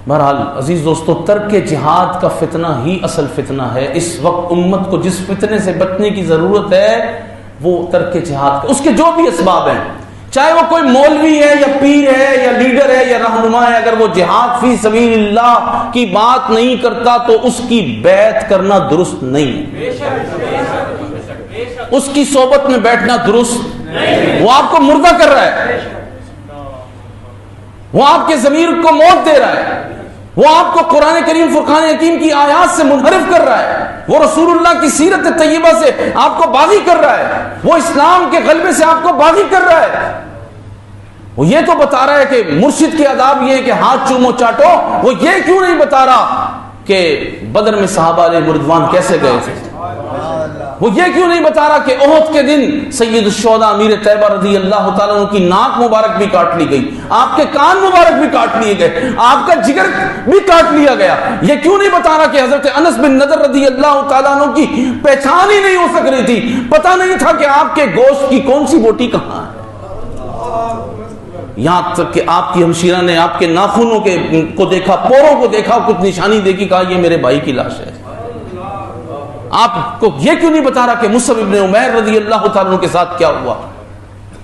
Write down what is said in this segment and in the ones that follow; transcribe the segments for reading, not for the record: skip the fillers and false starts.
بہرحال عزیز دوستو، ترک جہاد کا فتنہ ہی اصل فتنہ ہے۔ اس وقت امت کو جس فتنے سے بچنے کی ضرورت ہے وہ ترک جہاد کا، اس کے جو بھی اسباب ہیں، چاہے وہ کوئی مولوی ہے یا پیر ہے یا لیڈر ہے یا رہنما ہے، اگر وہ جہاد فی سبیل اللہ کی بات نہیں کرتا تو اس کی بیعت کرنا درست نہیں، اس کی صحبت میں بیٹھنا درست نہیں۔ وہ آپ کو مردہ کر رہا ہے، وہ آپ کے ضمیر کو موت دے رہا ہے، وہ آپ کو قرآن کریم فرقان حکیم کی آیات سے منحرف کر رہا ہے، وہ رسول اللہ کی سیرت طیبہ سے آپ کو باغی کر رہا ہے، وہ اسلام کے غلبے سے آپ کو باغی کر رہا ہے۔ وہ یہ تو بتا رہا ہے کہ مرشد کے آداب یہ ہے کہ ہاتھ چومو چاٹو، وہ یہ کیوں نہیں بتا رہا کہ بدر میں صحابہ علیہ رضوان کیسے گئے تھے؟ وہ یہ کیوں نہیں بتا رہا کہ احد کے دن سید الشہداء امیر طیبہ رضی اللہ تعالیٰ عنہ کی ناک مبارک بھی کاٹ لی گئی، آپ کے کان مبارک بھی کاٹ لیے گئے، آپ کا جگر بھی کاٹ لیا گیا؟ یہ کیوں نہیں بتا رہا کہ حضرت انس بن نضر رضی اللہ تعالیٰ عنہ کی پہچان ہی نہیں ہو سک رہی تھی، پتہ نہیں تھا کہ آپ کے گوشت کی کون سی بوٹی کہاں ہے؟ یہاں تک کہ آپ کی ہمشیرہ نے آپ کے ناخنوں کو دیکھا، پوروں کو دیکھا، کچھ نشانی دیکھی، کہا یہ میرے بھائی کی لاش ہے۔ آپ کو یہ کیوں نہیں بتا رہا کہ مصعب ابن عمیر رضی اللہ تعالیٰ عنہ کے ساتھ کیا ہوا؟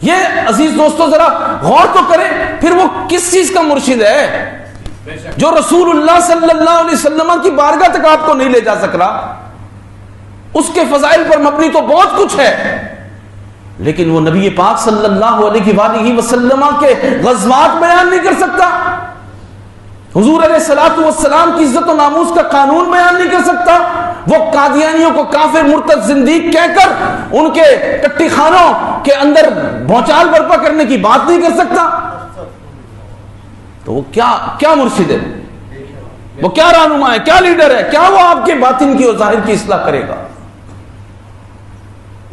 یہ عزیز دوستو ذرا غور تو کریں، پھر وہ کس چیز کا مرشد ہے جو رسول اللہ صلی اللہ علیہ وسلم کی بارگاہ تک آپ کو نہیں لے جا سک رہا؟ اس کے فضائل پر مبنی تو بہت کچھ ہے، لیکن وہ نبی پاک صلی اللہ علیہ وآلہ وسلم کے غزوات بیان نہیں کر سکتا، حضور علیہ الصلوۃ والسلام کی عزت و ناموس کا قانون بیان نہیں کر سکتا، وہ قادیانیوں کو کافر مرتد زندیق کہہ کر ان کے کٹی خانوں کے اندر بھونچال برپا کرنے کی بات نہیں کر سکتا، تو وہ کیا مرشد ہے؟ وہ کیا رہنما ہے؟ کیا لیڈر ہے؟ کیا وہ آپ کے باطن کی اور ظاہر کی اصلاح کرے گا؟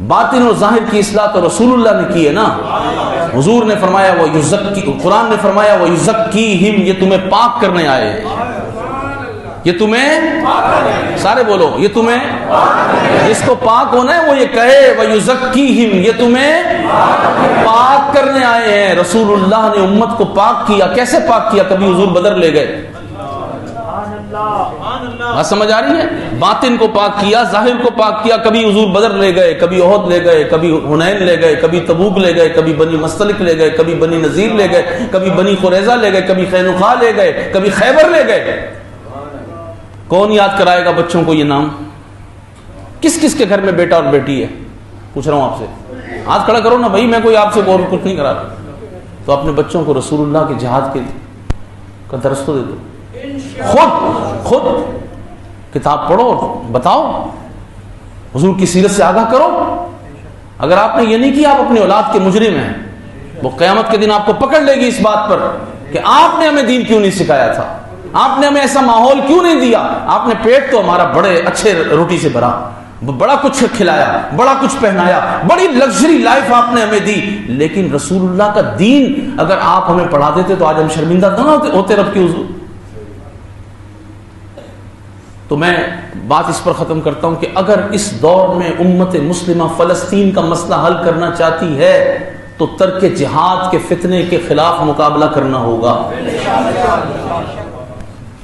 باطن اور ظاہر کی اصلاح تو رسول اللہ نے کی ہے نا۔ حضور نے فرمایا وہ یزکی، قرآن نے فرمایا وہ یزکیہم، یہ تمہیں پاک کرنے آئے، یہ تمہیں، سارے بولو، یہ تمہیں، جس کو پاک ہونا ہے وہ یہ کہے وہ یزکیہم، یہ تمہیں پاک کرنے آئے ہیں۔ رسول اللہ نے امت کو پاک کیا، کیسے پاک کیا؟ کبھی حضور بدر لے گئے، بات سمجھ آ رہی ہے؟ باطن کو پاک کیا، ظاہر کو پاک کیا، کبھی حضور بدر لے گئے، کبھی احد لے گئے، کبھی حنین لے گئے، کبھی تبوک لے گئے، کبھی بنی مستلق لے گئے، کبھی بنی نذیر لے گئے، کبھی بنی قریظہ لے گئے، کبھی قینقاع لے گئے، کبھی خیبر لے گئے۔ کون یاد کرائے گا بچوں کو یہ نام؟ کس کس کے گھر میں بیٹا اور بیٹی ہے؟ پوچھ رہا ہوں آپ سے، ہاتھ کھڑا کرو نا بھائی، میں کوئی آپ سے اور کچھ نہیں کرا رہا۔ تو اپنے بچوں کو رسول اللہ کے جہاد کا درس تو دے دو، خود کتاب پڑھو، بتاؤ، حضور کی سیرت سے آگاہ کرو۔ اگر آپ نے یہ نہیں کیا، آپ اپنی اولاد کے مجرم ہیں، وہ قیامت کے دن آپ کو پکڑ لے گی اس بات پر کہ آپ نے ہمیں دین کیوں نہیں سکھایا تھا، آپ نے ہمیں ایسا ماحول کیوں نہیں دیا، آپ نے پیٹ تو ہمارا بڑے اچھے روٹی سے بھرا، بڑا کچھ کھلایا، بڑا کچھ پہنایا، بڑی لگژری لائف آپ نے ہمیں دی، لیکن رسول اللہ کا دین اگر آپ ہمیں پڑھا دیتے تو آج ہم شرمندہ نہ ہوتے رب کے حضور۔ تو میں بات اس پر ختم کرتا ہوں کہ اگر اس دور میں امت مسلمہ فلسطین کا مسئلہ حل کرنا چاہتی ہے تو ترک جہاد کے فتنے کے خلاف مقابلہ کرنا ہوگا۔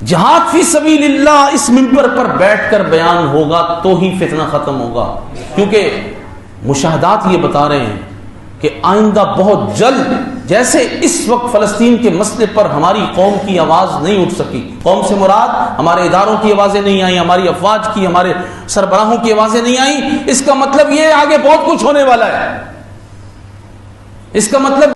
جہاد فی سبیل اللہ اس منبر پر بیٹھ کر بیان ہوگا تو ہی فتنہ ختم ہوگا، کیونکہ مشاہدات یہ بتا رہے ہیں کہ آئندہ بہت جلد، جیسے اس وقت فلسطین کے مسئلے پر ہماری قوم کی آواز نہیں اٹھ سکی، قوم سے مراد ہمارے اداروں کی آوازیں نہیں آئیں، ہماری افواج کی، ہمارے سربراہوں کی آوازیں نہیں آئیں، اس کا مطلب یہ آگے بہت کچھ ہونے والا ہے، اس کا مطلب